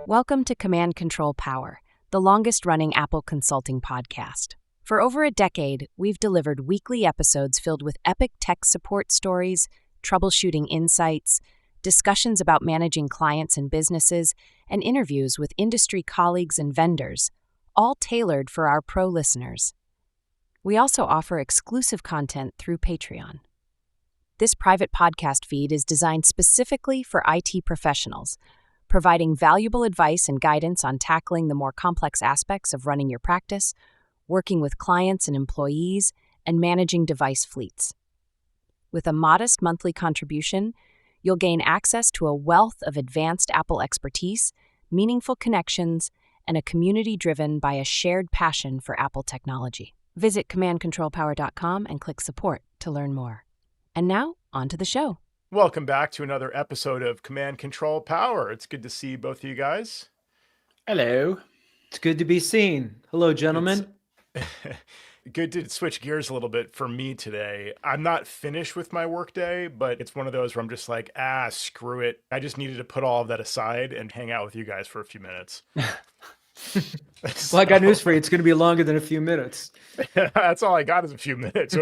Welcome to Command Control Power, the longest-running Apple consulting podcast. For over a decade, we've delivered weekly episodes filled with epic tech support stories, troubleshooting insights, discussions about managing clients and businesses, and interviews with industry colleagues and vendors, all tailored for our pro listeners. We also offer exclusive content through Patreon. This private podcast feed is designed specifically for IT professionals, providing valuable advice and guidance on tackling the more complex aspects of running your practice, working with clients and employees, and managing device fleets. With a modest monthly contribution, you'll gain access to a wealth of advanced Apple expertise, meaningful connections, and a community driven by a shared passion for Apple technology. Visit commandcontrolpower.com and click support to learn more. And now, on to the show. Welcome back to another episode of Command Control Power. It's good to see both of you guys. Hello. It's good to be seen. Hello, gentlemen. Good to switch gears a little bit for me today. I'm not finished with my workday, but it's one of those where I'm just like, screw it. I just needed to put all of that aside and hang out with you guys for a few minutes. Well, I got news for you. It's going to be longer than a few minutes. That's all I got is a few minutes.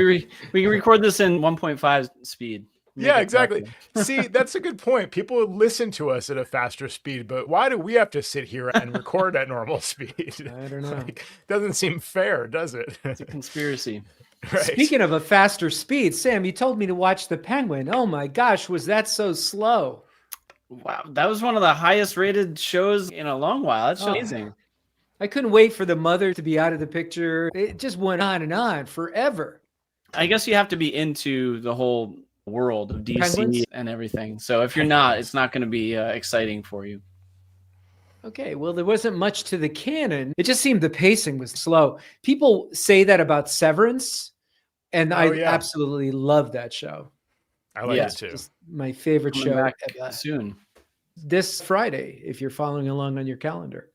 we can record this in 1.5 speed. Yeah, exactly. See, that's a good point. People listen to us at a faster speed, but why do we have to sit here and record at normal speed? I don't know. Doesn't seem fair, does it? It's a conspiracy. Right. Speaking of a faster speed, Sam, you told me to watch The Penguin. Oh my gosh, was that so slow? Wow, that was one of the highest rated shows in a long while. That's amazing. I couldn't wait for the mother to be out of the picture. It just went on and on forever. I guess you have to be into the whole world of DC Penguins? and everything. So if you're not, it's not going to be exciting for you. Okay, well, there wasn't much to the canon. It just seemed the pacing was slow. People say that about Severance, and I absolutely love that show. I like it too. It's my favorite Coming show. back soon. This Friday, if you're following along on your calendar.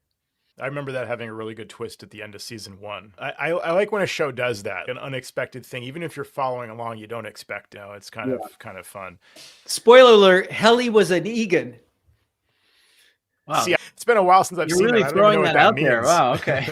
I remember that having a really good twist at the end of season 1. I like when a show does that, an unexpected thing. Even if you're following along, you don't expect. It's kind of fun. Spoiler alert: Helly was an Egan. Wow. See, it's been a while since I've seen really that. I don't even know throwing what that out means. there. Wow. Okay.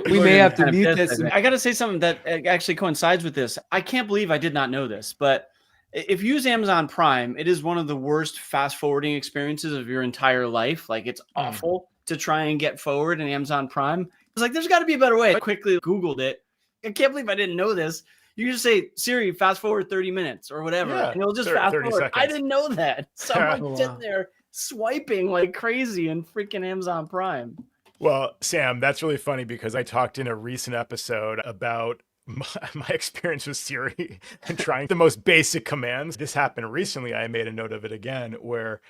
We may have to mute this. I got to say something that actually coincides with this. I can't believe I did not know this, but if you use Amazon Prime, it is one of the worst fast forwarding experiences of your entire life. Like, it's awful to try and get forward in Amazon Prime. I was like, there's got to be a better way. I quickly Googled it. I can't believe I didn't know this. You just say, Siri, fast forward 30 minutes or whatever, and it'll just fast forward. Seconds. I didn't know that. So I'm sitting there swiping like crazy in freaking Amazon Prime. Well, Sam, that's really funny because I talked in a recent episode about my experience with Siri and trying the most basic commands. This happened recently. I made a note of it again, where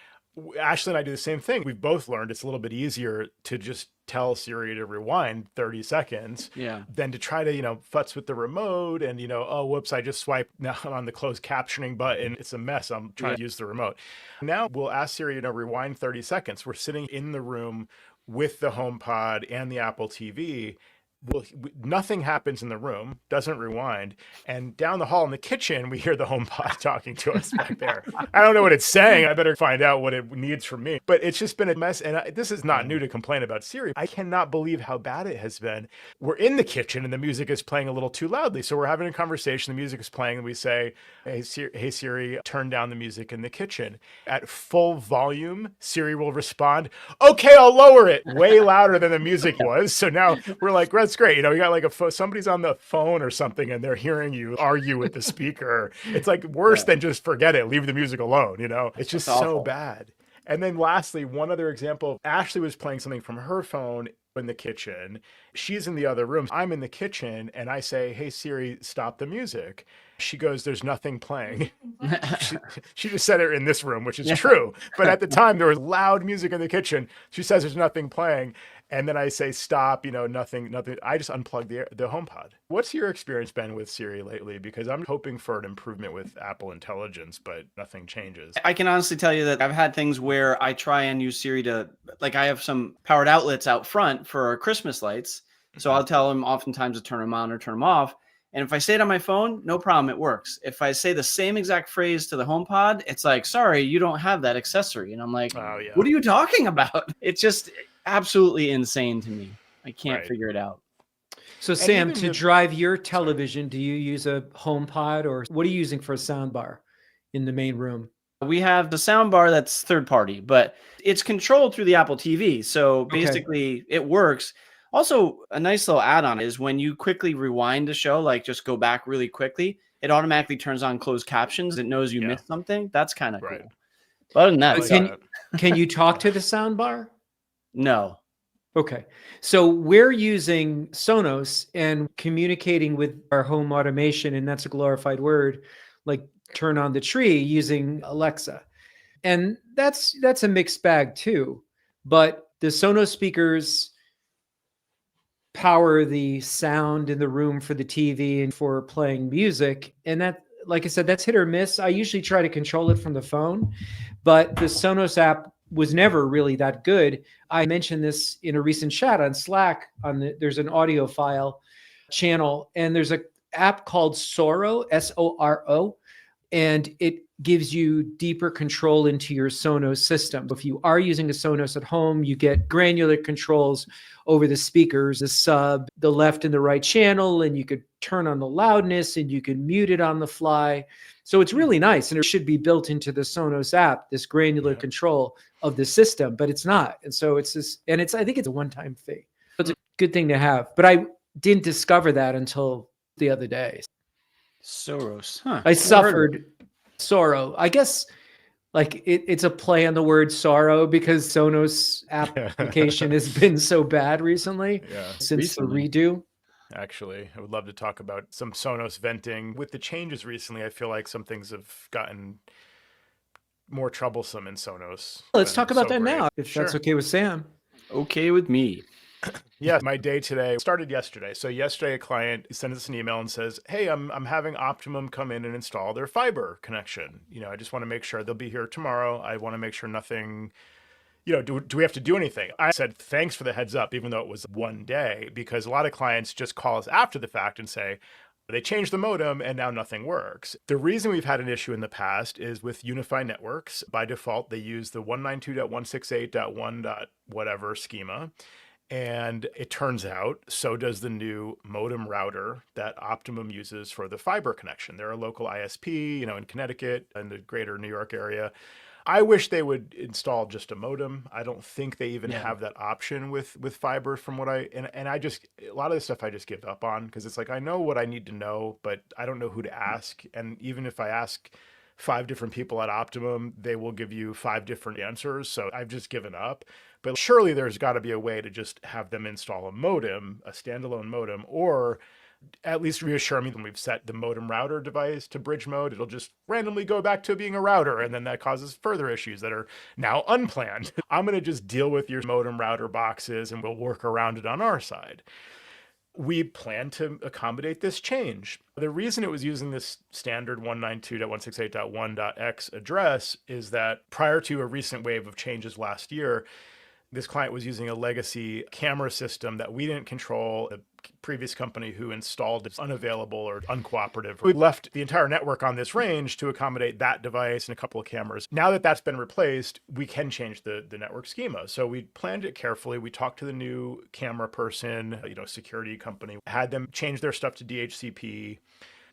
Ashley and I do the same thing. We've both learned it's a little bit easier to just tell Siri to rewind 30 seconds than to try to, futz with the remote and, oh, whoops, I just swiped now on the closed captioning button. It's a mess. I'm trying to use the remote. Now we'll ask Siri, rewind 30 seconds. We're sitting in the room with the HomePod and the Apple TV. Well, nothing happens in the room, doesn't rewind. And down the hall in the kitchen, we hear the HomePod talking to us back there. I don't know what it's saying. I better find out what it needs from me. But it's just been a mess. And this is not new to complain about Siri. I cannot believe how bad it has been. We're in the kitchen and the music is playing a little too loudly. So we're having a conversation. The music is playing and we say, hey Siri, turn down the music in the kitchen. At full volume, Siri will respond, okay, I'll lower it. Way louder than the music was. So now we're like, that's great. We got like somebody's on the phone or something and they're hearing you argue with the speaker. It's like worse than just forget it, leave the music alone. It's just so bad. And then lastly, one other example, Ashley was playing something from her phone in the kitchen. She's in the other room. I'm in the kitchen and I say, hey Siri, stop the music. She goes, there's nothing playing. she just said it in this room, which is true. But at the time there was loud music in the kitchen. She says there's nothing playing. And then I say, stop, nothing. I just unplug the HomePod. What's your experience been with Siri lately? Because I'm hoping for an improvement with Apple Intelligence, but nothing changes. I can honestly tell you that I've had things where I try and use Siri to, like, I have some powered outlets out front for our Christmas lights. So I'll tell them oftentimes to turn them on or turn them off. And if I say it on my phone, no problem, it works. If I say the same exact phrase to the HomePod, it's like, sorry, you don't have that accessory. And I'm like, Oh, yeah. what are you talking about? It's just absolutely insane to me. I can't figure it out. So Sam, to drive your television, do you use a HomePod, or what are you using for a soundbar in the main room? We have the soundbar that's third party, but it's controlled through the Apple TV. So basically it works. Also, a nice little add-on is when you quickly rewind the show, like just go back really quickly, it automatically turns on closed captions. It knows you missed something. That's kind of cool. But other than that, can you talk to the soundbar? No. Okay. So we're using Sonos and communicating with our home automation, and that's a glorified word, like turn on the tree using Alexa. And that's a mixed bag too. But the Sonos speakers power the sound in the room for the TV and for playing music. And that, like I said, that's hit or miss. I usually try to control it from the phone, but the Sonos app was never really that good. I mentioned this in a recent chat on Slack. There's an audiophile channel, and there's an app called Soro, Soro, and it gives you deeper control into your Sonos system. If you are using a Sonos at home, you get granular controls over the speakers, the sub, the left and the right channel, and you could turn on the loudness and you can mute it on the fly. So it's really nice, and it should be built into the Sonos app, this granular control of the system, but it's not. And so it's this, and I think it's a one-time fee. It's a good thing to have, but I didn't discover that until the other day. Soros. Huh. I suffered sorrow. I guess like it's a play on the word sorrow because Sonos application has been so bad recently since the redo. Actually, I would love to talk about some Sonos venting. With the changes recently, I feel like some things have gotten more troublesome in Sonos. Let's talk about that now, if that's okay with Sam. Okay with me. Yeah, my day today started yesterday. So yesterday, a client sent us an email and says, "Hey, I'm having Optimum come in and install their fiber connection. I just want to make sure they'll be here tomorrow. I want to make sure nothing, do we have to do anything?" I said, "Thanks for the heads up," even though it was one day, because a lot of clients just call us after the fact and say, they changed the modem and now nothing works. The reason we've had an issue in the past is with Unify Networks. By default, they use the 192.168.1. whatever schema. And it turns out, so does the new modem router that Optimum uses for the fiber connection. They're a local ISP, in Connecticut and the greater New York area. I wish they would install just a modem. I don't think they even have that option with fiber from what and I just, a lot of this stuff I just give up on because it's like, I know what I need to know, but I don't know who to ask. And even if I ask 5 different people at Optimum, they will give you 5 different answers. So I've just given up. But surely there's got to be a way to just have them install a modem, a standalone modem, or at least reassure me when we've set the modem router device to bridge mode, it'll just randomly go back to being a router. And then that causes further issues that are now unplanned. I'm going to just deal with your modem router boxes and we'll work around it on our side. We plan to accommodate this change. The reason it was using this standard 192.168.1.x address is that prior to a recent wave of changes last year, this client was using a legacy camera system that we didn't control. The previous company who installed it was unavailable or uncooperative. We left the entire network on this range to accommodate that device and a couple of cameras. Now that that's been replaced, we can change the network schema. So we planned it carefully. We talked to the new camera person, security company, had them change their stuff to DHCP.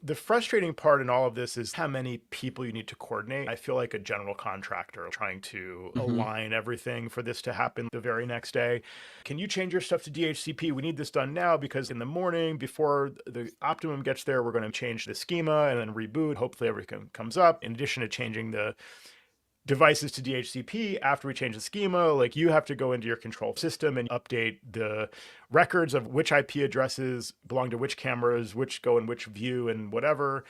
The frustrating part in all of this is how many people you need to coordinate. I feel like a general contractor trying to align everything for this to happen the very next day. Can you change your stuff to DHCP? We need this done now because in the morning before the Optimum gets there, we're going to change the schema and then reboot. Hopefully everything comes up. In addition to changing the devices to DHCP, after we change the schema, like you have to go into your control system and update the records of which IP addresses belong to which cameras, which go in which view and whatever.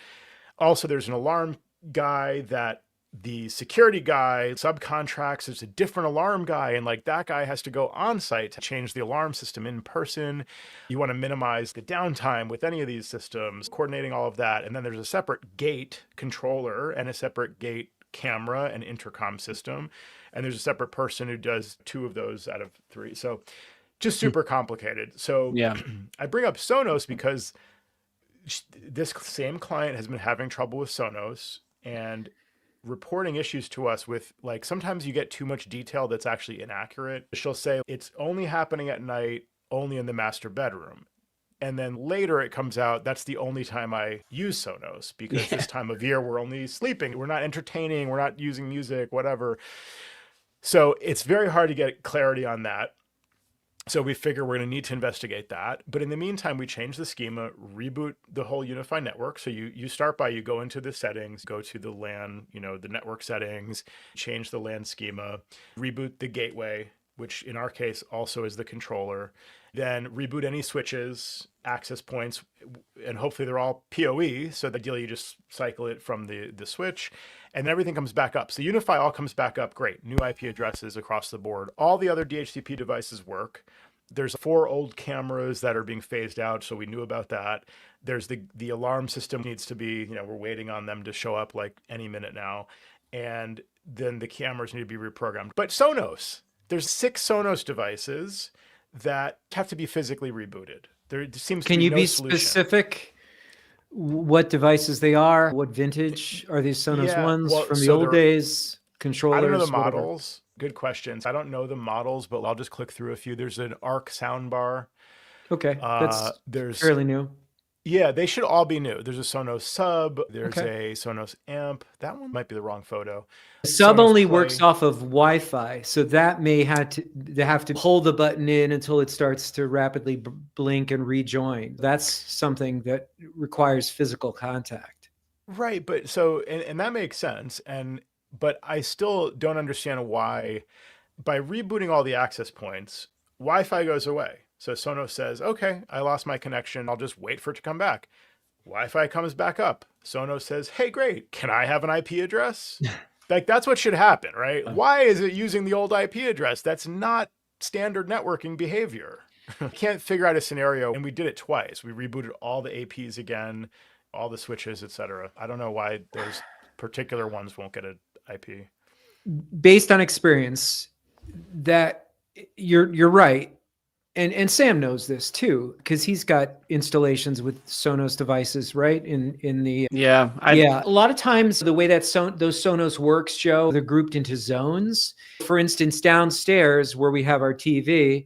Also, there's an alarm guy that the security guy subcontracts. There's a different alarm guy, and like that guy has to go on site to change the alarm system in person. You want to minimize the downtime with any of these systems, coordinating all of that. And then there's a separate gate controller and a separate gate camera and intercom system, and there's a separate person who does 2 of those out of 3. So just super complicated. So I bring up Sonos because this same client has been having trouble with Sonos and reporting issues to us with, like, sometimes you get too much detail that's actually inaccurate. She'll say it's only happening at night, only in the master bedroom. And then later it comes out that's the only time I use Sonos because this time of year we're only sleeping. We're not entertaining. We're not using music, whatever. So it's very hard to get clarity on that. So we figure we're going to need to investigate that. But in the meantime, we change the schema, reboot the whole unified network. So you start by, you go into the settings, go to the LAN, the network settings, change the LAN schema, reboot the gateway, which in our case also is the controller. Then reboot any switches, access points, and hopefully they're all PoE. So ideally you just cycle it from the switch and then everything comes back up. So Unify all comes back up. Great. New IP addresses across the board. All the other DHCP devices work. There's 4 old cameras that are being phased out. So we knew about that. There's the alarm system needs to be, we're waiting on them to show up like any minute now. And then the cameras need to be reprogrammed. But Sonos, there's 6 Sonos devices that have to be physically rebooted. There seems to be no solution. Can you be specific what devices they are? What vintage? Are these Sonos ones from the old days? Controllers? I don't know the models. Good questions. I don't know the models, but I'll just click through a few. There's an ARC soundbar. Okay, that's fairly new. Yeah, they should all be new. There's a Sonos sub. There's a Sonos amp. That one might be the wrong photo. The sub Sonos only works off of Wi-Fi, so that may have to hold the button in until it starts to rapidly blink and rejoin. That's something that requires physical contact. Right, but so and that makes sense. But I still don't understand why, by rebooting all the access points, Wi-Fi goes away. So Sonos says, okay, I lost my connection. I'll just wait for it to come back. Wi-Fi comes back up. Sonos says, hey, great. Can I have an IP address? Like, that's what should happen, right? Why is it using the old IP address? That's not standard networking behavior. Can't figure out a scenario. And we did it twice. We rebooted all the APs again, all the switches, etc. I don't know why those particular ones won't get an IP. Based on experience, that you're right. And Sam knows this too, because he's got installations with Sonos devices, right? A lot of times the way that those Sonos works, Joe, they're grouped into zones. For instance, downstairs where we have our TV,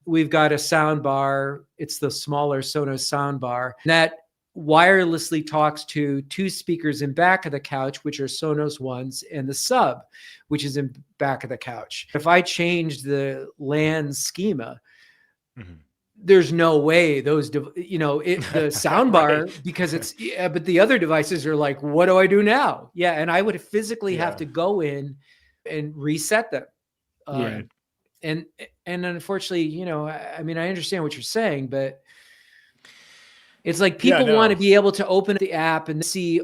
we've got a sound bar. It's the smaller Sonos sound bar that wirelessly talks to 2 speakers in back of the couch, which are Sonos ones, and the sub, which is in back of the couch. If I change the LAN schema, there's no way those, the soundbar, right. Because but the other devices are like, what do I do now? Yeah. And I would physically have to go in and reset them. Right. And unfortunately, I mean, I understand what you're saying, but it's like people want to be able to open the app and see,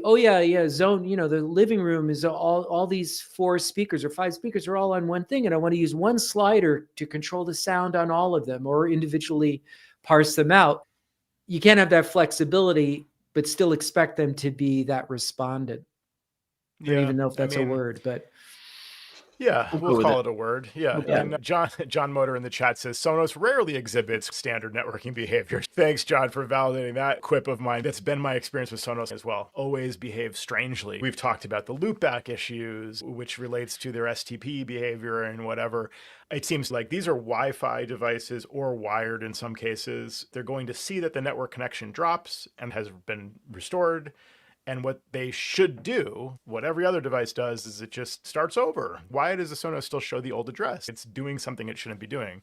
zone, the living room is all these 4 speakers or 5 speakers are all on one thing. And I want to use one slider to control the sound on all of them or individually parse them out. You can't have that flexibility, but still expect them to be that respondent. I don't even know if that's a word, but... Yeah, we'll call it a word. Yeah. Okay. And John Motor in the chat says, Sonos rarely exhibits standard networking behavior. Thanks, John, for validating that quip of mine. That's been my experience with Sonos as well. Always behave strangely. We've talked about the loopback issues, which relates to their STP behavior and whatever. It seems like these are Wi-Fi devices or wired in some cases. They're going to see that the network connection drops and has been restored. And what they should do, what every other device does, is it just starts over. Why does the Sonos still show the old address? It's doing something it shouldn't be doing.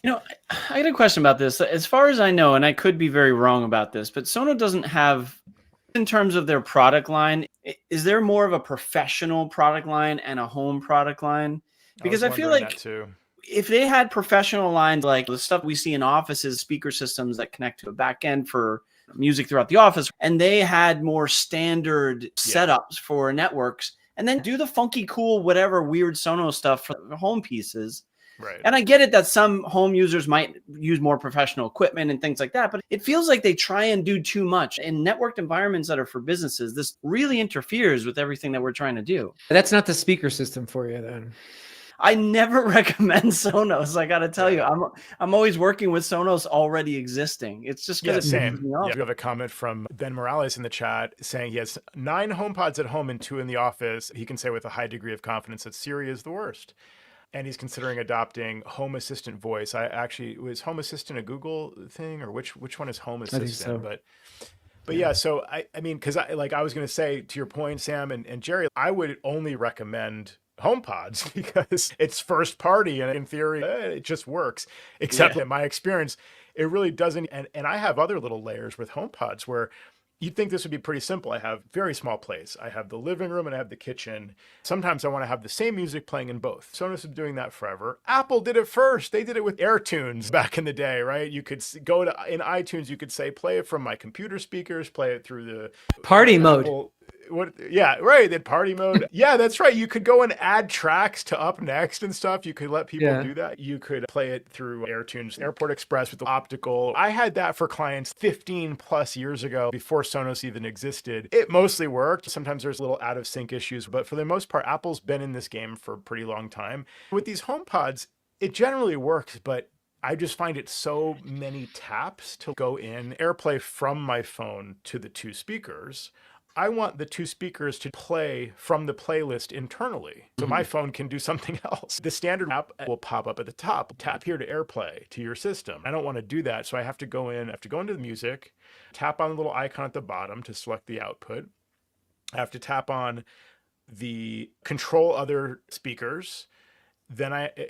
I got a question about this. As far as I know, and I could be very wrong about this, but Sonos doesn't have, in terms of their product line, is there more of a professional product line and a home product line? Because I feel like if they had professional lines, like the stuff we see in offices, speaker systems that connect to a back end for music throughout the office, and they had more standard setups for networks, and then do the funky, cool, whatever weird Sonos stuff for the home pieces. Right. And I get it that some home users might use more professional equipment and things like that, but it feels like they try and do too much. In networked environments that are for businesses, this really interferes with everything that we're trying to do. That's not the speaker system for you then. I never recommend Sonos. I got to tell you, I'm always working with Sonos already existing. It's just because it pisses me off. We have a comment from Ben Morales in the chat saying he has 9 HomePods at home and 2 in the office. He can say with a high degree of confidence that Siri is the worst. And he's considering adopting Home Assistant voice. Was Home Assistant a Google thing, or which one is Home Assistant? I think so. But yeah, so I mean, because I was going to say, to your point, Sam and Jerry, I would only recommend HomePods because it's first party and in theory it just works. Except in my experience, it really doesn't. And I have other little layers with HomePods where you'd think this would be pretty simple. I have very small place. I have the living room and I have the kitchen. Sometimes I want to have the same music playing in both. Sonos has been doing that forever. Apple did it first. They did it with AirTunes back in the day, right? You could go in iTunes, you could say, play it from my computer speakers, play it through the party mode. Yeah, right. Then party mode. Yeah, that's right. You could go and add tracks to Up Next and stuff. You could let people do that. You could play it through AirTunes, Airport Express with the optical. I had that for clients 15 plus years ago before Sonos even existed. It mostly worked. Sometimes there's little out of sync issues, but for the most part, Apple's been in this game for a pretty long time. With these HomePods, it generally works, but I just find it so many taps to go in AirPlay from my phone to the 2 speakers. I want the 2 speakers to play from the playlist internally. So my phone can do something else. The standard app will pop up at the top. Tap here to AirPlay to your system. I don't want to do that. So I have to go into the music, tap on the little icon at the bottom to select the output. I have to tap on the control other speakers,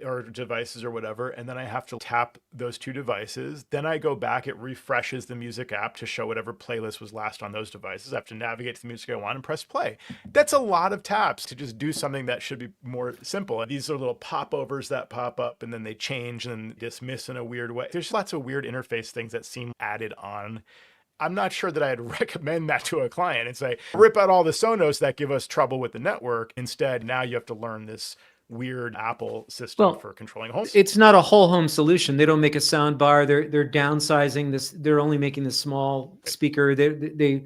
or devices or whatever, and then I have to tap those 2 devices. Then I go back, it refreshes the music app to show whatever playlist was last on those devices. I have to navigate to the music I want and press play. That's a lot of taps to just do something that should be more simple. And these are little popovers that pop up and then they change and then dismiss in a weird way. There's lots of weird interface things that seem added on. I'm not sure that I'd recommend that to a client and say, rip out all the Sonos that give us trouble with the network. Instead, now you have to learn this weird Apple system for controlling home. It's not a whole home solution. They don't make a sound bar. They're downsizing this. They're only making the small speaker. They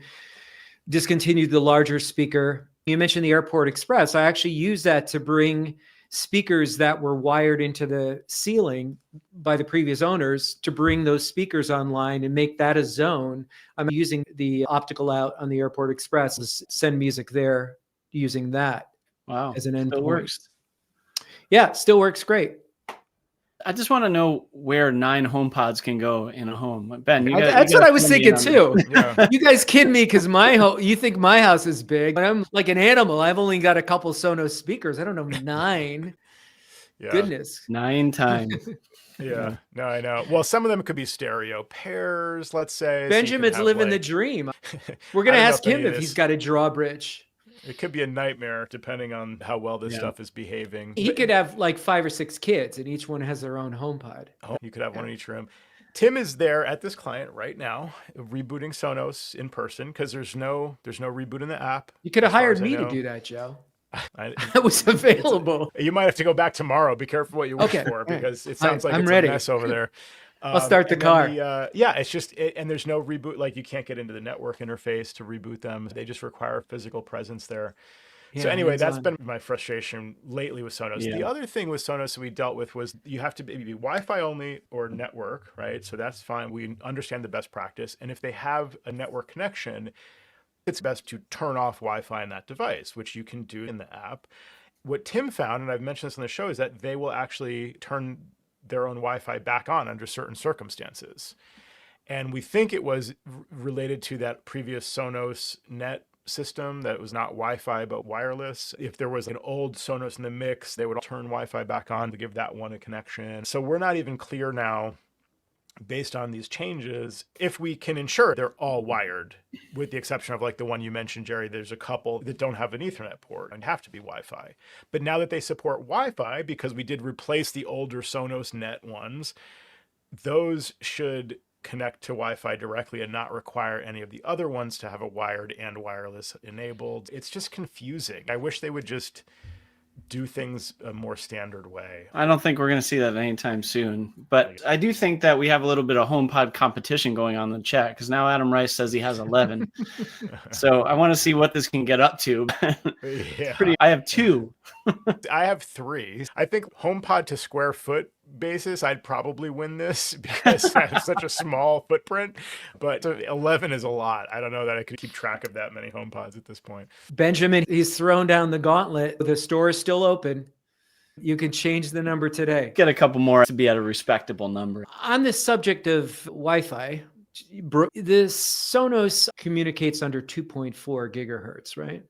discontinued the larger speaker. You mentioned the Airport Express. I actually use that to bring speakers that were wired into the ceiling by the previous owners to bring those speakers online and make that a zone. I'm using the optical out on the Airport Express to send music there using that. Wow. As an endpoint. It works. Yeah, still works great. I just want to know where 9 HomePods can go in a home. Ben, that's what I was thinking too. Yeah. You guys kid me because you think my house is big. I'm like an animal. I've only got a couple Sonos speakers. I don't know, 9. Yeah. Goodness. 9 times. Yeah, no, I know. Well, some of them could be stereo pairs, let's say. Benjamin's living the dream. We're going to ask him if he's got a drawbridge. It could be a nightmare depending on how well this stuff is behaving. He could have like 5 or 6 kids and each one has their own HomePod. You could have one in each room. Tim is there at this client right now, rebooting Sonos in person because there's no reboot in the app. You could have hired me to do that, Joe. I was available. You might have to go back tomorrow. Be careful what you wish for because it sounds like it's a mess over there. I'll start the car. It's just, and there's no reboot. Like you can't get into the network interface to reboot them. They just require physical presence there. Yeah, so anyway, that's been my frustration lately with Sonos. Yeah. The other thing with Sonos that we dealt with was you have to be Wi-Fi only or network, right? So that's fine. We understand the best practice. And if they have a network connection, it's best to turn off Wi-Fi on that device, which you can do in the app. What Tim found, and I've mentioned this on the show, is that they will actually turn their own Wi-Fi back on under certain circumstances. And we think it was related to that previous Sonos net system that was not Wi-Fi but wireless. If there was an old Sonos in the mix, they would turn Wi-Fi back on to give that one a connection. So we're not even clear now, based on these changes, if we can ensure they're all wired, with the exception of like the one you mentioned, Jerry. There's a couple that don't have an Ethernet port and have to be Wi-Fi. But now that they support Wi-Fi, because we did replace the older Sonos net ones, those should connect to Wi-Fi directly and not require any of the other ones to have a wired and wireless enabled. It's just confusing. I wish they would just do things a more standard way. I don't think we're going to see that anytime soon. But I do think that we have a little bit of HomePod competition going on in the chat, because now Adam Rice says he has 11. So I want to see what this can get up to. Yeah. I have 2. I have 3. I think HomePod to square foot basis, I'd probably win this because I have such a small footprint. But 11 is a lot. I don't know that I could keep track of that many HomePods at this point. Benjamin, he's thrown down the gauntlet. The store is still open. You can change the number today. Get a couple more to be at a respectable number. On the subject of Wi-Fi, the Sonos communicates under 2.4 gigahertz, right?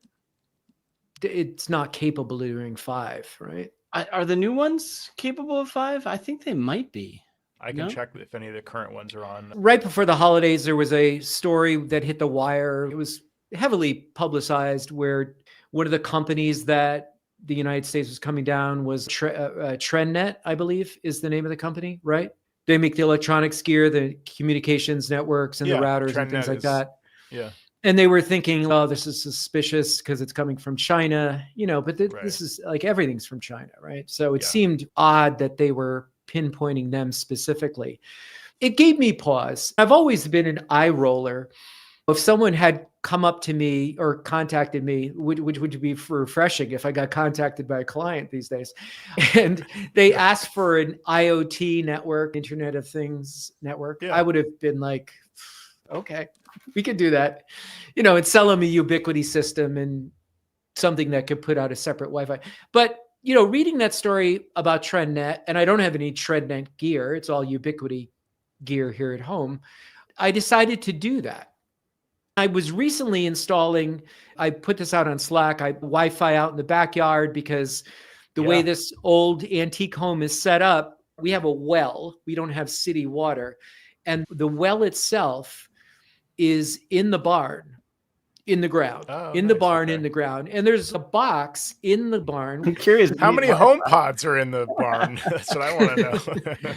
It's not capable of doing 5, right? Are the new ones capable of 5? I think they might be. I can check if any of the current ones are on. Right before the holidays, there was a story that hit the wire. It was heavily publicized where one of the companies that the United States was coming down was TrendNet, I believe, is the name of the company, right? They make the electronics gear, the communications networks, and the routers and things like that. Yeah. And they were thinking, oh, this is suspicious because it's coming from China, but this is like everything's from China, right? So it seemed odd that they were pinpointing them specifically. It gave me pause. I've always been an eye roller. If someone had come up to me or contacted me, which would be refreshing if I got contacted by a client these days, and they asked for an IoT network, Internet of Things network, I would have been like, okay, we could do that, and sell them a Ubiquity system and something that could put out a separate Wi-Fi. But, reading that story about TrendNet, and I don't have any TrendNet gear, it's all Ubiquity gear here at home, I decided to do that. I was recently installing, I put this out on Slack, Wi-Fi out in the backyard because the way this old antique home is set up, we have a well, we don't have city water. And the well itself is in the barn, in the ground, in the ground. And there's a box in the barn. I'm curious. How many HomePods are in the barn? That's what I want to know.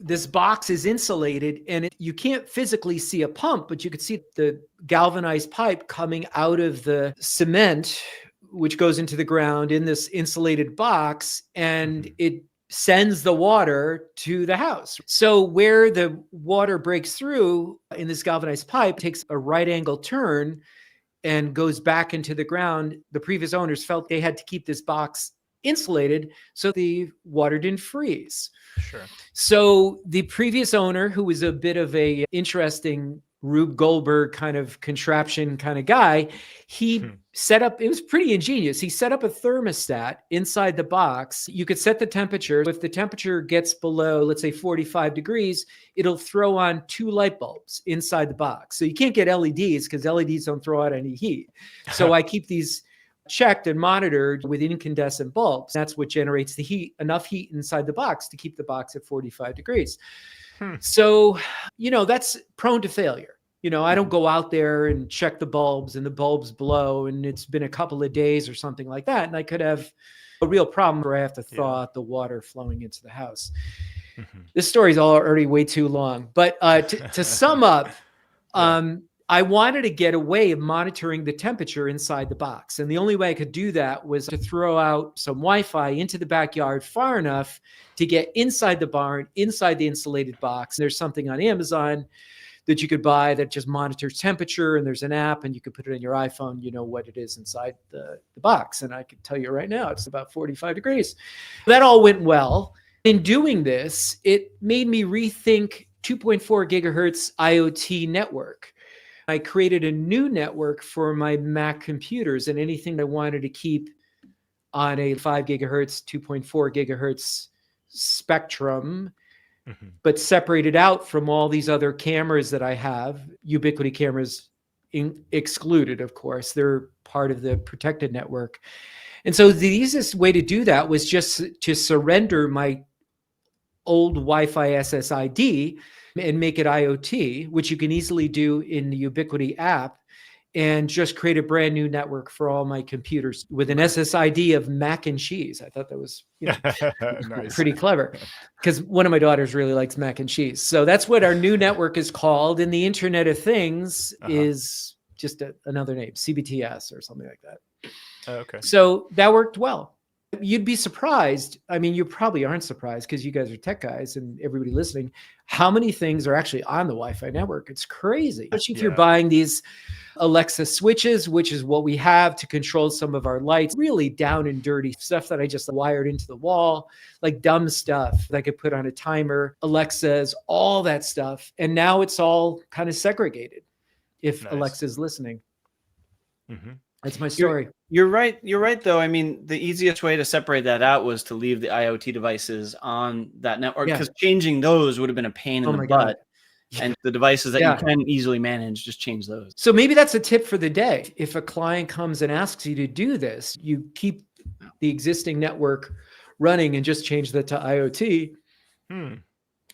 This box is insulated and you can't physically see a pump, but you could see the galvanized pipe coming out of the cement, which goes into the ground in this insulated box. And it sends the water to the house. So where the water breaks through in this galvanized pipe, takes a right angle turn and goes back into the ground. The previous owners felt they had to keep this box insulated so the water didn't freeze. Sure. So the previous owner, who was a bit of a interesting Rube Goldberg kind of contraption kind of guy, he set up, it was pretty ingenious. He set up a thermostat inside the box. You could set the temperature. If the temperature gets below, let's say 45 degrees, it'll throw on 2 light bulbs inside the box. So you can't get LEDs because LEDs don't throw out any heat. So I keep these checked and monitored with incandescent bulbs. That's what generates the heat, enough heat inside the box to keep the box at 45 degrees. So, that's prone to failure. I don't go out there and check the bulbs and the bulbs blow and it's been a couple of days or something like that. And I could have a real problem where I have to thaw out the water flowing into the house. This story's already way too long, but to sum up, I wanted to get a way of monitoring the temperature inside the box. And the only way I could do that was to throw out some Wi-Fi into the backyard far enough to get inside the barn, inside the insulated box. There's something on Amazon that you could buy that just monitors temperature, and there's an app and you could put it in your iPhone, what it is inside the box. And I can tell you right now, it's about 45 degrees. That all went well. In doing this, it made me rethink 2.4 gigahertz IoT network. I created a new network for my Mac computers and anything I wanted to keep on a 5 gigahertz, 2.4 gigahertz spectrum, but separated out from all these other cameras that I have, Ubiquity cameras excluded, of course. They're part of the protected network. And so the easiest way to do that was just to surrender my old Wi-Fi SSID and make it IoT, which you can easily do in the Ubiquity app, and just create a brand new network for all my computers with an SSID of mac and cheese. I thought that was nice. Pretty clever because one of my daughters really likes mac and cheese. So that's what our new network is called. And the Internet of Things is just another name, CBTS or something like that. Okay. So that worked well. You'd be surprised. I mean, you probably aren't surprised because you guys are tech guys and everybody listening, how many things are actually on the Wi-Fi network. It's crazy. Especially if you're buying these Alexa switches, which is what we have to control some of our lights, really down and dirty stuff that I just wired into the wall, like dumb stuff that I could put on a timer, Alexas, all that stuff. And now it's all kind of segregated if Alexa's listening. Mm-hmm. That's my story. You're right. You're right, though. I mean, the easiest way to separate that out was to leave the IoT devices on that network, because changing those would have been a pain in the butt. And the devices that you can easily manage, just change those. So maybe that's a tip for the day. If a client comes and asks you to do this, you keep the existing network running and just change that to IoT.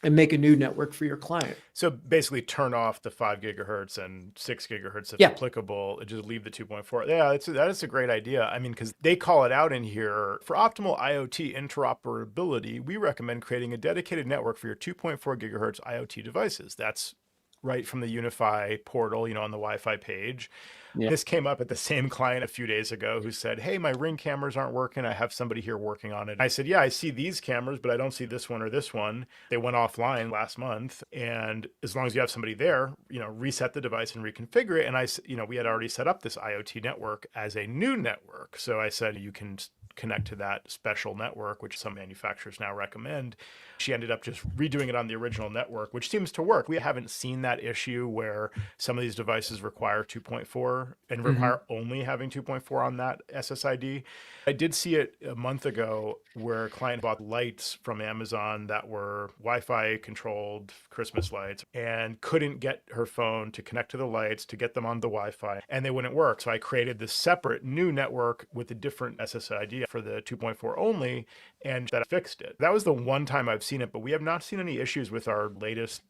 And make a new network for your client. So basically turn off the 5 gigahertz and 6 gigahertz if applicable, and just leave the 2.4. Yeah, that is a great idea. I mean, because they call it out in here. For optimal IoT interoperability, we recommend creating a dedicated network for your 2.4 gigahertz IoT devices. That's right from the Unify portal, on the Wi-Fi page. Yeah. This came up at the same client a few days ago who said, hey, my Ring cameras aren't working. I have somebody here working on it. I said, yeah, I see these cameras, but I don't see this one or this one. They went offline last month. And as long as you have somebody there, reset the device and reconfigure it. And we had already set up this IoT network as a new network. So I said, you can connect to that special network, which some manufacturers now recommend. She ended up just redoing it on the original network, which seems to work. We haven't seen that issue where some of these devices require 2.4 and require only having 2.4 on that SSID. I did see it a month ago where a client bought lights from Amazon that were Wi-Fi controlled Christmas lights and couldn't get her phone to connect to the lights to get them on the Wi-Fi, and they wouldn't work. So I created this separate new network with a different SSID for the 2.4 only, and that fixed it. That was the one time I've seen it, but we have not seen any issues with our latest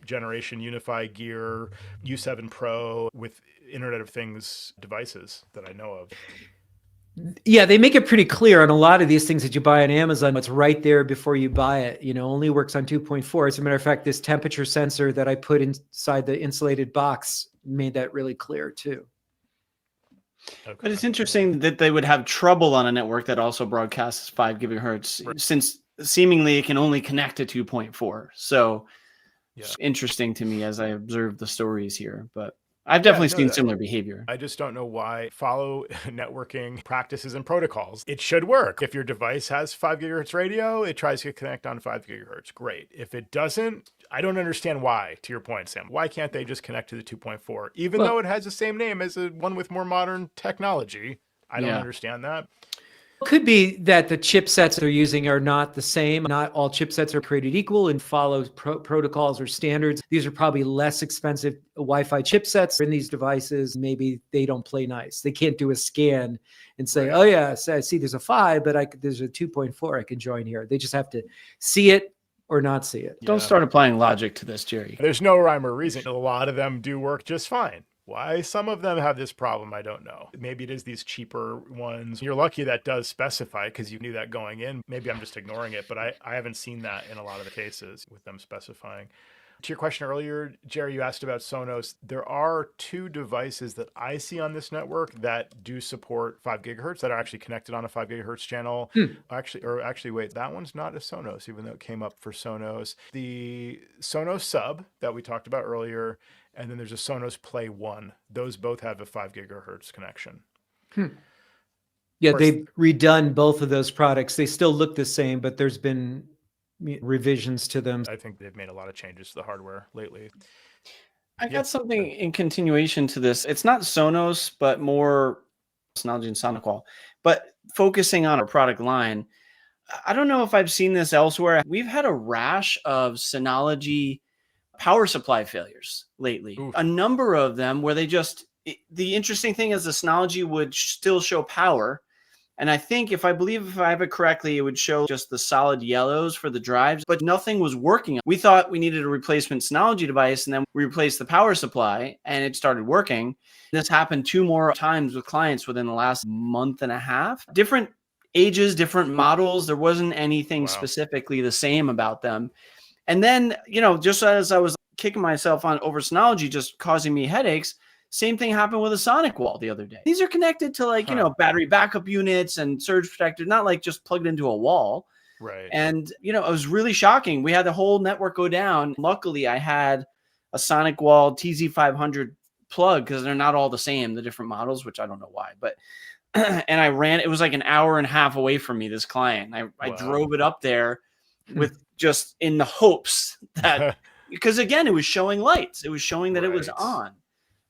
generation Unify Gear U7 Pro with Internet of Things devices that I know of. Yeah, they make it pretty clear on a lot of these things that you buy on Amazon. It's right there before you buy it. Only works on 2.4. As a matter of fact, this temperature sensor that I put inside the insulated box made that really clear too. Okay. But it's interesting that they would have trouble on a network that also broadcasts 5 gigahertz, since seemingly it can only connect to 2.4. So it's interesting to me as I observe the stories here, but I've definitely seen similar behavior. I just don't know why. Follow networking practices and protocols. It should work. If your device has 5 gigahertz radio, it tries to connect on 5 gigahertz. Great. If it doesn't, I don't understand why, to your point, Sam. Why can't they just connect to the 2.4? Even though it has the same name as one with more modern technology. I don't understand that. It could be that the chipsets they're using are not the same. Not all chipsets are created equal and follow protocols or standards. These are probably less expensive Wi-Fi chipsets in these devices. Maybe they don't play nice. They can't do a scan and say, oh yeah, I see there's a 5, but there's a 2.4 I can join here. They just have to see it or not see it. Don't start applying logic to this, Jerry. There's no rhyme or reason. A lot of them do work just fine. Why some of them have this problem, I don't know. Maybe it is these cheaper ones. You're lucky that does specify because you knew that going in. Maybe I'm just ignoring it, but I haven't seen that in a lot of the cases with them specifying. To your question earlier, Jerry, you asked about Sonos. There are 2 devices that I see on this network that do support 5 gigahertz that are actually connected on a 5 gigahertz channel. Actually, wait, that one's not a Sonos, even though it came up for Sonos. The Sonos Sub that we talked about earlier, and then there's a Sonos Play 1. Those both have a 5 gigahertz connection. Yeah, they've redone both of those products. They still look the same, but there's been revisions to them. I think they've made a lot of changes to the hardware lately. I got something in continuation to this. It's not Sonos, but more Synology and SonicWall. But focusing on our product line, I don't know if I've seen this elsewhere. We've had a rash of Synology power supply failures lately. Oof. A number of them where they the interesting thing is the Synology would still show power. And I think if I have it correctly, it would show just the solid yellows for the drives, but nothing was working. We thought we needed a replacement Synology device, and then we replaced the power supply and it started working. This happened 2 more times with clients within the last month and a half. Different ages, different models. There wasn't anything specifically the same about them. And then, just as I was kicking myself on over Synology just causing me headaches, Same thing happened with a SonicWall the other day. These are connected to like, battery backup units and surge protectors, not like just plugged into a wall. Right. And, it was really shocking. We had the whole network go down. Luckily, I had a SonicWall TZ500 plug because they're not all the same, the different models, which I don't know why. But and I ran, it was like an hour and a half away from me, this client. I drove it up there with just in the hopes that, because again, it was showing lights. It was showing that it was on.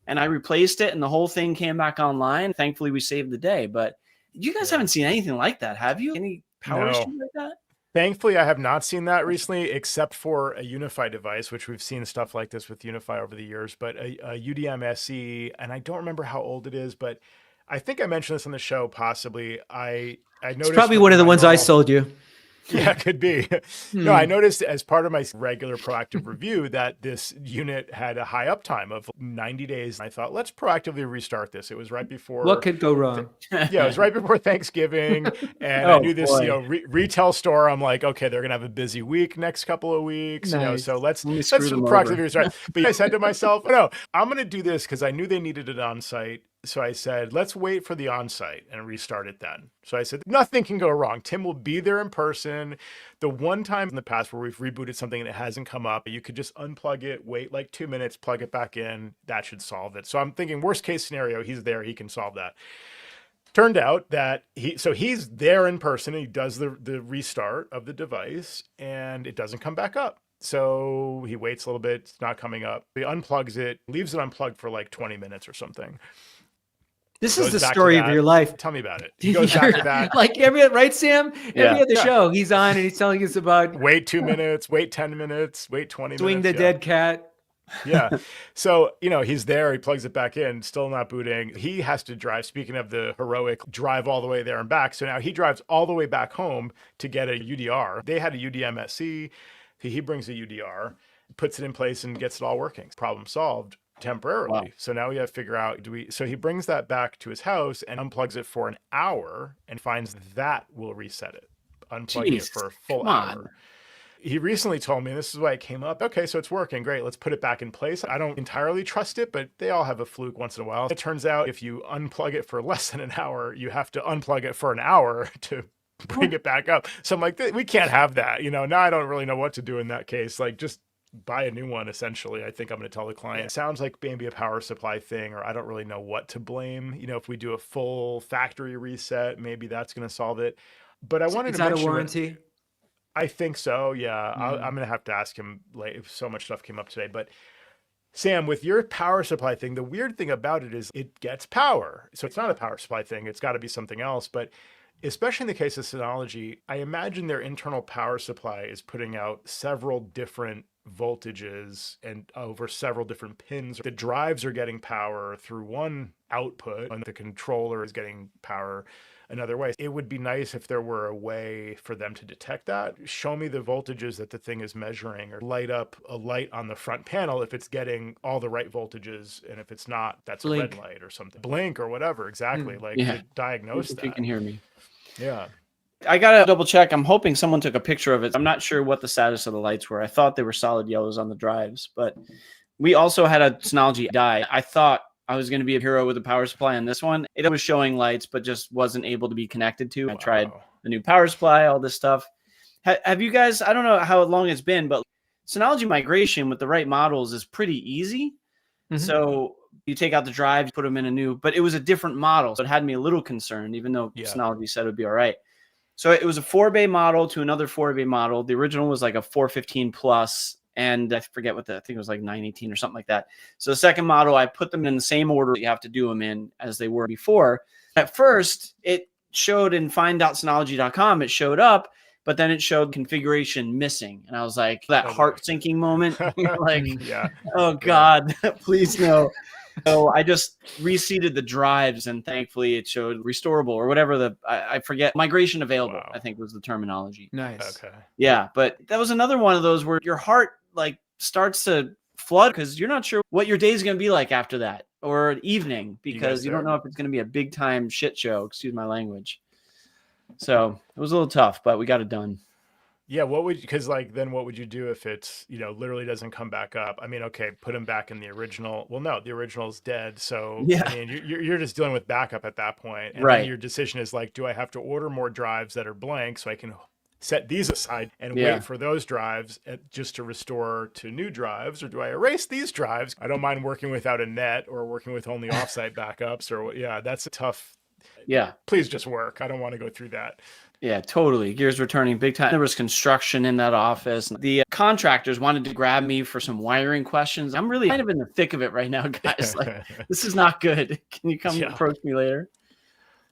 And I replaced it and the whole thing came back online. Thankfully, we saved the day. But you guys haven't seen anything like that, have you? Any power issue like that? Thankfully, I have not seen that recently, except for a Unify device, which we've seen stuff like this with Unify over the years. But a UDM SE, and I don't remember how old it is, but I think I mentioned this on the show. Possibly, I noticed it's probably one of the ones I sold you. Yeah, could be. No, I noticed as part of my regular proactive review that this unit had a high uptime of 90 days. I thought, let's proactively restart this. It was right before. What could go wrong? Yeah, it was right before Thanksgiving. And I knew this, retail store. I'm like, okay, they're going to have a busy week next couple of weeks. Nice. So let's proactively restart. But I said to myself, no, I'm going to do this because I knew they needed it on site. So I said, let's wait for the on-site and restart it then. So I said, nothing can go wrong. Tim will be there in person. The one time in the past where we've rebooted something and it hasn't come up, you could just unplug it, wait like 2 minutes, plug it back in. That should solve it. So I'm thinking worst case scenario, he's there, he can solve that. Turned out that he's there in person. And he does the restart of the device and it doesn't come back up. So he waits a little bit, it's not coming up. He unplugs it, leaves it unplugged for like 20 minutes or something. This is the story of your life. Tell me about it. He goes back to that. Like right, Sam? Every other show he's on and he's telling us about wait 2 minutes, wait 10 minutes, wait 20 swing minutes. The dead cat. Yeah. So, he's there, he plugs it back in, still not booting. He has to drive, speaking of the heroic drive all the way there and back. So now he drives all the way back home to get a UDR. They had a UDM SE. He brings a UDR, puts it in place and gets it all working. Problem solved. Temporarily. Wow. So now we have to figure out, so he brings that back to his house and unplugs it for an hour and finds that will reset it, unplugging it for a full hour. He recently told me, and this is why it came up, okay, so it's working, great, let's put it back in place. I don't entirely trust it, but they all have a fluke once in a while. It turns out if you unplug it for less than an hour, you have to unplug it for an hour to bring it back up. So I'm like, we can't have that. Now I don't really know what to do in that case. Like, just buy a new one, essentially. I think I'm going to tell the client. It sounds like maybe a power supply thing, or I don't really know what to blame. If we do a full factory reset, maybe that's going to solve it. But I wanted to mention... Is that a warranty? I think so, yeah. I'm going to have to ask him later. So much stuff came up today. But Sam, with your power supply thing, the weird thing about it is it gets power. So it's not a power supply thing. It's got to be something else. But especially in the case of Synology, I imagine their internal power supply is putting out several different voltages and over several different pins. The drives are getting power through one output and the controller is getting power another way. It would be nice if there were a way for them to detect that. Show me the voltages that the thing is measuring, or light up a light on the front panel if it's getting all the right voltages, and if it's not, that's blink. A red light or something. Blink or whatever, exactly. To diagnose that. If you can hear me. Yeah. I got to double check. I'm hoping someone took a picture of it. I'm not sure what the status of the lights were. I thought they were solid yellows on the drives, but we also had a Synology die. I thought I was going to be a hero with a power supply on this one. It was showing lights, but just wasn't able to be connected to. I tried the new power supply, all this stuff. Have you guys, I don't know how long it's been, but Synology migration with the right models is pretty easy. Mm-hmm. So you take out the drive, you put them in a new, but it was a different model. So it had me a little concerned, even though Synology said it would be all right. So it was a 4-bay model to another 4-bay model. The original was like a 415 plus, and I forget what I think it was like 918 or something like that. So the second model, I put them in the same order that you have to do them in as they were before. At first, it showed in find.synology.com, it showed up, but then it showed configuration missing. And I was like, that heart sinking moment, like, oh God, please no. So I just reseated the drives, and thankfully it showed restorable or whatever I forget, migration available, I think was the terminology. Nice. Okay. Yeah. But that was another one of those where your heart like starts to flood because you're not sure what your day is going to be like after that, or evening, because you don't know if it's going to be a big time shit show. Excuse my language. So it was a little tough, but we got it done. Yeah, what would, because like then what would you do if it's, literally doesn't come back up? I mean, okay, put them back in the original. Well, no, the original's dead. So, I Yeah. mean, you're just dealing with backup at that point. And then Right. your decision is like, do I have to order more drives that are blank so I can set these aside and Yeah. wait for those drives just to restore to new drives? Or do I erase these drives? I don't mind working without a net or working with only offsite backups yeah, that's a tough. Yeah. Please just work. I don't want to go through that. Yeah, totally. Gears were turning big time. There was construction in that office. The contractors wanted to grab me for some wiring questions. I'm really kind of in the thick of it right now, guys. Like, this is not good. Can you come approach me later?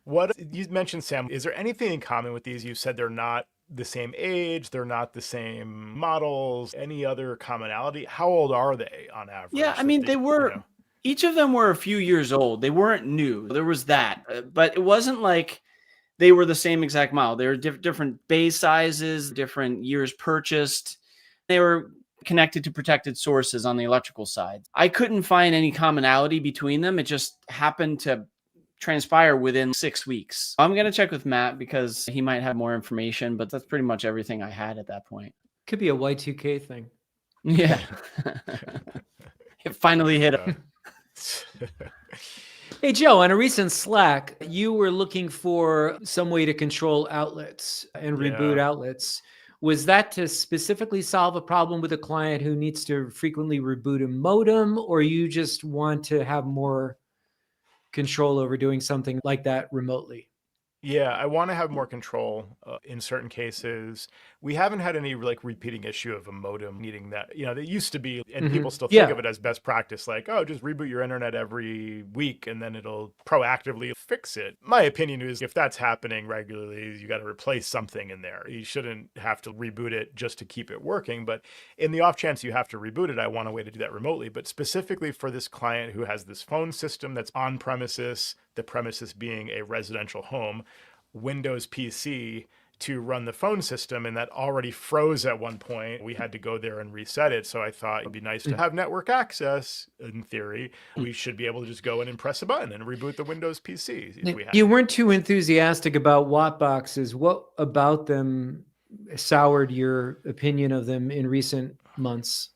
What you mentioned, Sam, is there anything in common with these? You said they're not the same age, they're not the same models, any other commonality? How old are they on average? Yeah, I mean, they were, each of them were a few years old. They weren't new. There was that, but it wasn't like they were the same exact model. They were different base sizes, different years purchased. They were connected to protected sources on the electrical side. I couldn't find any commonality between them. It just happened to transpire within 6 weeks. I'm going to check with Matt because he might have more information, but that's pretty much everything I had at that point. Could be a Y2K thing. Yeah. It finally hit him. Hey, Joe, on a recent Slack, you were looking for some way to control outlets and reboot outlets. Was that to specifically solve a problem with a client who needs to frequently reboot a modem, or you just want to have more control over doing something like that remotely? Yeah, I want to have more control in certain cases. We haven't had any like repeating issue of a modem needing that. They used to be, and people still think of it as best practice, like, oh, just reboot your internet every week and then it'll proactively fix it. My opinion is if that's happening regularly, you got to replace something in there. You shouldn't have to reboot it just to keep it working. But in the off chance you have to reboot it, I want a way to do that remotely. But specifically for this client who has this phone system that's on premises, the premises being a residential home, Windows PC to run the phone system, and that already froze at one point. We had to go there and reset it. So I thought it'd be nice to have network access. In theory, we should be able to just go in and press a button and reboot the Windows PC. You weren't too enthusiastic about watt boxes. What about them soured your opinion of them in recent months?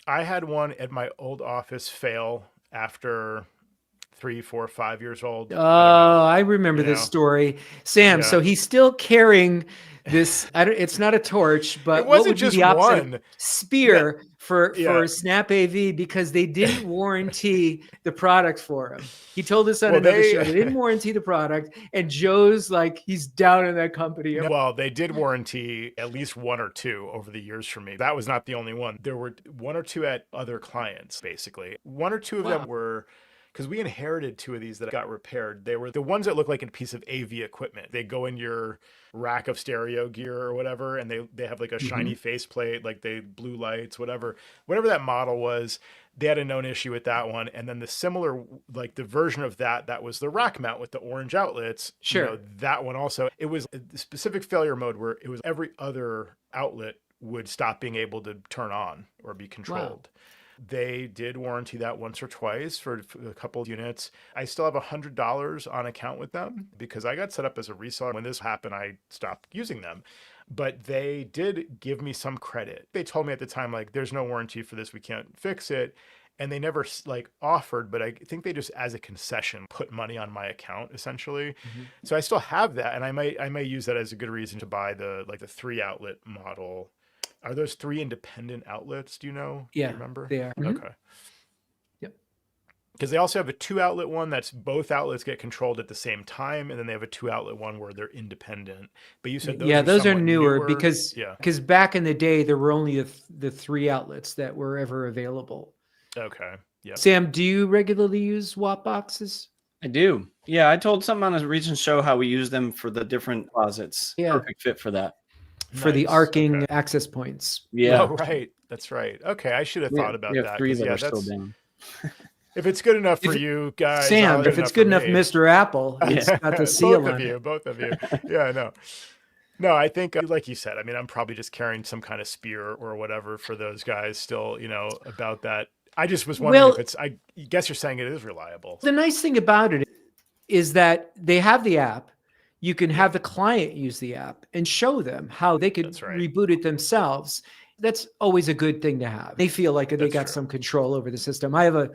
I had one at my old office fail after 3, 4, 5 years old. Oh, I remember this story. Sam, so he's still carrying this, it's not a torch, but it wasn't just the one spear for Snap AV because they didn't warranty the product for him. He told us on another show they didn't warranty the product, and Joe's like, he's down in that company. Well, they did warranty at least 1 or 2 over the years for me. That was not the only one. There were 1 or 2 at other clients, basically. 1 or 2 of them were, because we inherited 2 of these that got repaired. They were the ones that look like a piece of AV equipment. They go in your rack of stereo gear or whatever, and they have like a shiny faceplate, like they blue lights, whatever that model was. They had a known issue with that one. And then the similar, like the version of that was the rack mount with the orange outlets. Sure. That one also, it was a specific failure mode where it was every other outlet would stop being able to turn on or be controlled. Wow. They did warranty that once or twice for a couple of units. I still have $100 on account with them because I got set up as a reseller. When this happened, I stopped using them. But they did give me some credit. They told me at the time, like, there's no warranty for this. We can't fix it. And they never like offered, but I think they just, as a concession, put money on my account essentially. So I still have that, and I may use that as a good reason to buy the 3 outlet model. Are those 3 independent outlets? Do you know? Yeah, do you remember? They are. Okay. Yep. Because they also have a 2 outlet one that's both outlets get controlled at the same time, and then they have a 2 outlet one where they're independent. But you said those are newer because back in the day there were only the 3 outlets that were ever available. Okay. Yeah. Sam, do you regularly use watt boxes? I do. Yeah, I told something on a recent show how we use them for the different closets. Yeah. Perfect fit for that. For the arcing access points. Yeah. Oh, right. That's right. Okay. I should have thought about that. 3 that are still down. If it's good enough for you guys, Sam, if it's good enough, Mr. Apple, it's got the seal on it. Both of you. Yeah, I know. No, I think, like you said, I mean, I'm probably just carrying some kind of spear or whatever for those guys still, about that. I just was wondering if I guess you're saying it is reliable. The nice thing about it is that they have the app. you can have the client use the app and show them how they could That's right. reboot it themselves. That's always a good thing to have. They feel like they That's got true. some control over the system. I have a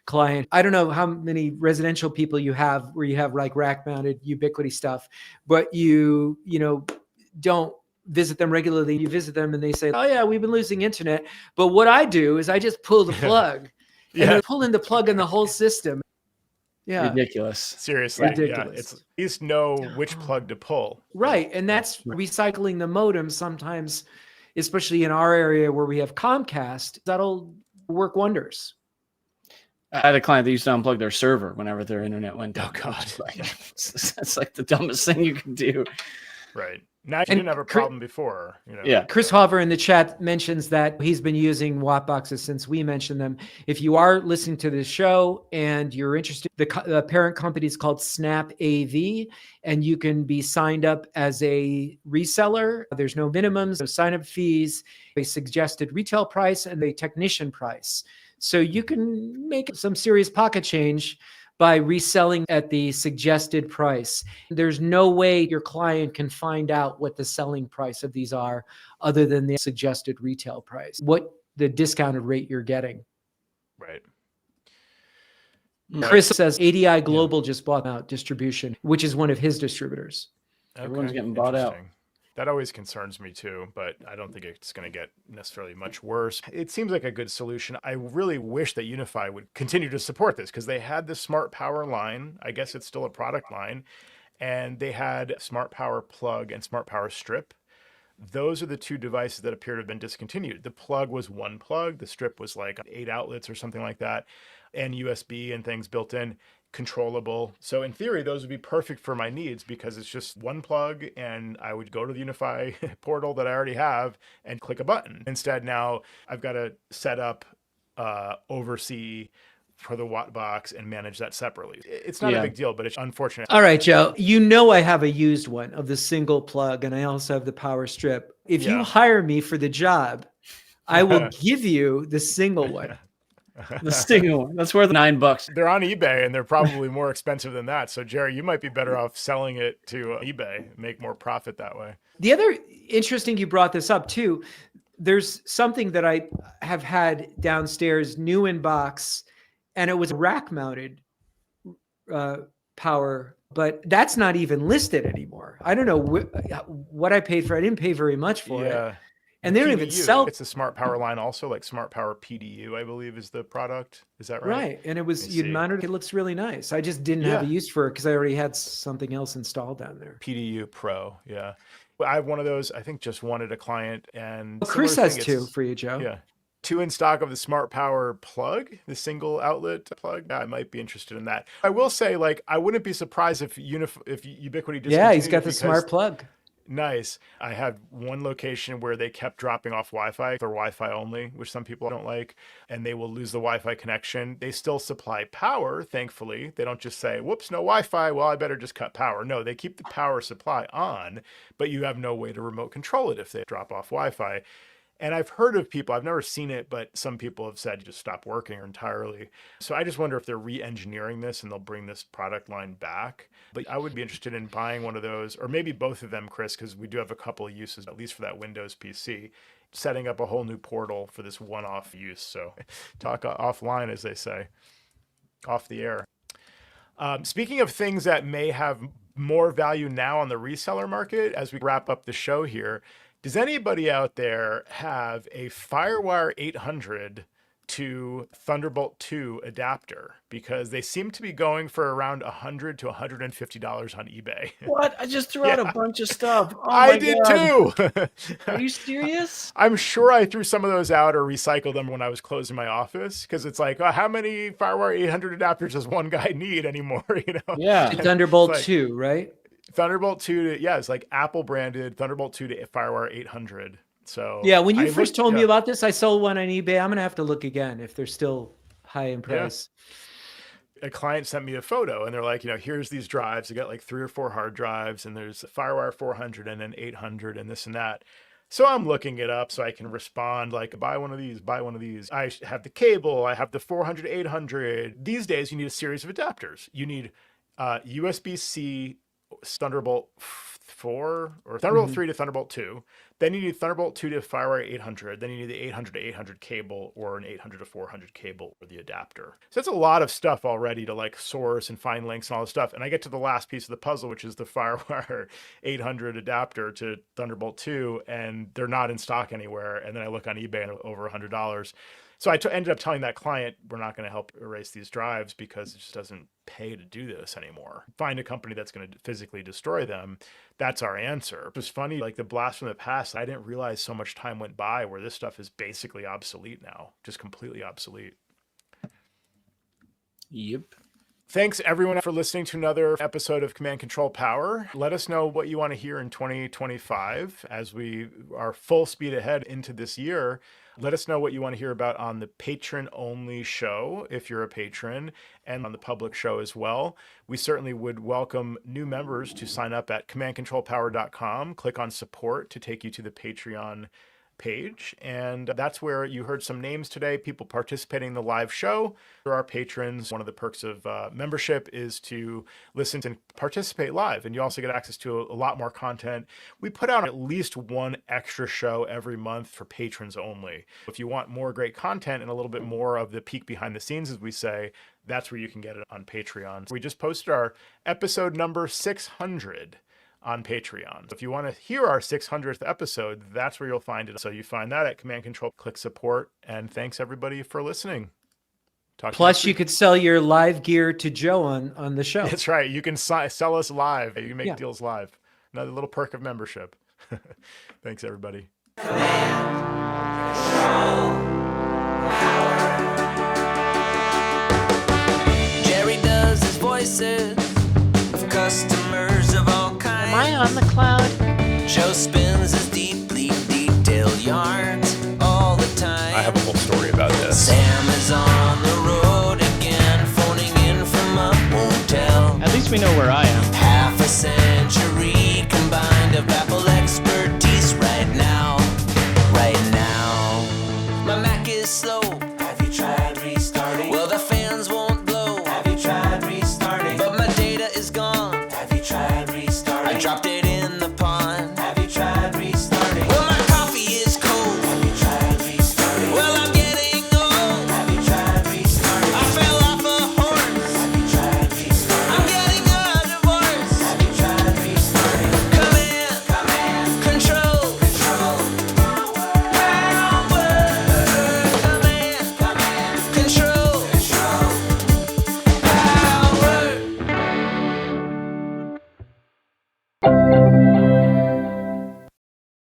client, I don't know how many residential people you have where you have like rack mounted Ubiquiti stuff, but you don't visit them regularly. You visit them and they say, oh yeah, we've been losing internet. But what I do is I just pull the plug and they're pulling the plug in the whole system. Yeah. Ridiculous. Seriously. Ridiculous. Yeah. It's at least know which plug to pull. Right. And that's recycling the modem sometimes, especially in our area where we have Comcast, that'll work wonders. I had a client that used to unplug their server whenever their internet went down. Oh God. That's like the dumbest thing you can do. Right. Now you didn't have a problem before. Yeah. Chris Hover in the chat mentions that he's been using watt boxes since we mentioned them. If you are listening to this show and you're interested, the parent company is called Snap AV, and you can be signed up as a reseller. There's no minimums, no sign-up fees, a suggested retail price, and a technician price. So you can make some serious pocket change by reselling at the suggested price. There's no way your client can find out what the selling price of these are other than the suggested retail price, what the discounted rate you're getting. Right. Chris says ADI Global just bought out distribution, which is one of his distributors. Everyone's getting bought out. That always concerns me too, but I don't think it's going to get necessarily much worse. It seems like a good solution. I really wish that Unify would continue to support this because they had the Smart Power line. I guess it's still a product line. And they had Smart Power Plug and Smart Power Strip. Those are the two devices that appear to have been discontinued. The plug was one plug. The strip was like 8 outlets or something like that, and USB and things built in. Controllable. So in theory, those would be perfect for my needs because it's just one plug and I would go to the Unify portal that I already have and click a button. Instead, now I've got to set up, oversee for the watt box and manage that separately. It's not a big deal, but it's unfortunate. All right, Joe, I have a used one of the single plug and I also have the power strip. If you hire me for the job, I will give you the single one. The single one. That's worth $9. They're on eBay and they're probably more expensive than that. So Jerry, you might be better off selling it to eBay, make more profit that way. The other interesting, you brought this up too. There's something that I have had downstairs, new in box, and it was rack mounted power, but that's not even listed anymore. I don't know what I paid for. I didn't pay very much for it. And they don't even sell. It's a Smart Power line also, like Smart Power PDU, I believe is the product. Is that right? Right. And it was, you'd mount it. It looks really nice. I just didn't have a use for it because I already had something else installed down there. PDU Pro. Yeah. I have one of those. I think just one at a client. And Chris has two for you, Joe. Yeah. 2 in stock of the Smart Power plug, the single outlet plug. I might be interested in that. I will say, like, I wouldn't be surprised if Ubiquiti. Yeah, he's got the smart plug. Nice. I had one location where they kept dropping off Wi-Fi. They're Wi-Fi only, which some people don't like, and they will lose the Wi-Fi connection. They still supply power, thankfully. They don't just say, whoops, no Wi-Fi. Well, I better just cut power. No, they keep the power supply on, but you have no way to remote control it if they drop off Wi-Fi. And I've heard of people, I've never seen it, but some people have said just stop working entirely. So I just wonder if they're re-engineering this and they'll bring this product line back. But I would be interested in buying one of those, or maybe both of them, Chris, because we do have a couple of uses, at least for that Windows PC, setting up a whole new portal for this one-off use. So talk offline, as they say, off the air. Speaking of things that may have more value now on the reseller market, as we wrap up the show here, does anybody out there have a FireWire 800 to Thunderbolt 2 adapter? Because they seem to be going for around $100 to $150 on eBay. What? I just threw out a bunch of stuff. Oh I did too. Are you serious? I'm sure I threw some of those out or recycled them when I was closing my office because it's like, how many FireWire 800 adapters does one guy need anymore? Yeah. Thunderbolt 2, right? Thunderbolt 2 to, it's like Apple branded Thunderbolt 2 to FireWire 800. So yeah, when you first told me about this, I sold one on eBay. I'm going to have to look again if they're still high in price. A client sent me a photo and they're like, here's these drives. They got like 3 or 4 hard drives and there's FireWire 400 and then 800 and this and that. So I'm looking it up so I can respond like, buy one of these, buy one of these. I have the cable. I have the 400, 800. These days you need a series of adapters. You need USB-C Thunderbolt 4 or Thunderbolt 3 to Thunderbolt 2. Then you need Thunderbolt 2 to FireWire 800. Then you need the 800 to 800 cable or an 800 to 400 cable or the adapter. So that's a lot of stuff already to like source and find links and all this stuff. And I get to the last piece of the puzzle, which is the FireWire 800 adapter to Thunderbolt 2, and they're not in stock anywhere. And then I look on eBay and over $100. So I ended up telling that client, we're not going to help erase these drives because it just doesn't pay to do this anymore. Find a company that's going to physically destroy them. That's our answer. It was funny, like the blast from the past, I didn't realize so much time went by where this stuff is basically obsolete now, just completely obsolete. Yep. Thanks everyone for listening to another episode of Command Control Power. Let us know what you want to hear in 2025 as we are full speed ahead into this year. Let us know what you want to hear about on the patron-only show, if you're a patron, and on the public show as well. We certainly would welcome new members to sign up at commandcontrolpower.com. Click on support to take you to the Patreon page. And that's where you heard some names today, people participating in the live show. For our patrons, one of the perks of membership is to listen and participate live. And you also get access to a lot more content. We put out at least one extra show every month for patrons only. If you want more great content and a little bit more of the peek behind the scenes, as we say, that's where you can get it on Patreon. We just posted our episode number 600 on Patreon. So if you want to hear our 600th episode, that's where you'll find it. So you find that at Command Control, click support, and thanks everybody for listening. Plus, you could sell your live gear to Joe on the show. That's right. You can sell us live. You can make deals live. Another little perk of membership. Thanks, everybody. Command, control, power. Jerry does his voices of customers of all kinds. Am I on the cloud? Joe spins his deeply detailed yarn.